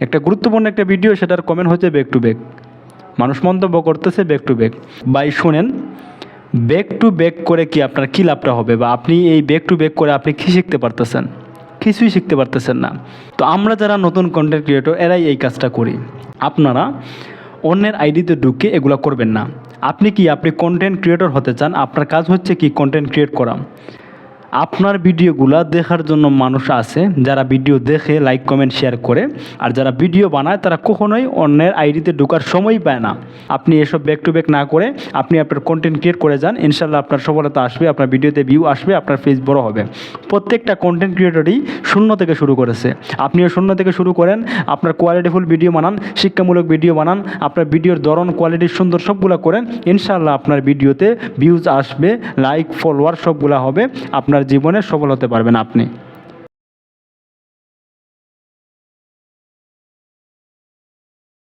একটা গুরুত্বপূর্ণ একটা ভিডিও, সেটার কমেন্ট হচ্ছে ব্যাক টু ব্যাক, মানুষ মন্তব্য করতেছে ব্যাক টু ব্যাক। ভাই শুনেন, ব্যাক টু ব্যাক করে কি আপনার কী লাভটা হবে, বা আপনি এই ব্যাক টু ব্যাক করে আপনি কী শিখতে পারতেছেন? কিছুই শিখতে পারতেছেন না। তো আমরা যারা নতুন কন্টেন্ট ক্রিয়েটর এরাই এই কাজটা করি। আপনারা অন্যের আইডিতে ঢুকে এগুলো করবেন না। আপনি কন্টেন্ট ক্রিয়েটর হতে চান, আপনার কাজ হচ্ছে কি কন্টেন্ট ক্রিয়েট করা। আপনার ভিডিওগুলো দেখার জন্য মানুষ আছে, যারা ভিডিও দেখে লাইক কমেন্ট শেয়ার করে, আর যারা ভিডিও বানায় তারা কখনোই অন্যের আইডিতে ঢোকার সময়ই পায় না। আপনি এসব ব্যাক টু ব্যাক না করে আপনি আপনার কন্টেন্ট ক্রিয়েট করে যান, ইনশাল্লাহ আপনার সফলতা আসবে, আপনার ভিডিওতে ভিউ আসবে, আপনার পেজ বড় হবে। প্রত্যেকটা কন্টেন্ট ক্রিয়েটরই শূন্য থেকে শুরু করেছে, আপনিও শূন্য থেকে শুরু করেন। আপনার কোয়ালিটিফুল ভিডিও বানান, শিক্ষামূলক ভিডিও বানান, আপনার ভিডিওর ধরন কোয়ালিটি সুন্দর সবগুলো করেন, ইনশাল্লাহ আপনার ভিডিওতে ভিউজ আসবে, লাইক ফলোয়ার সবগুলো হবে, আপনার জীবনে সফল হতে পারবেন আপনি।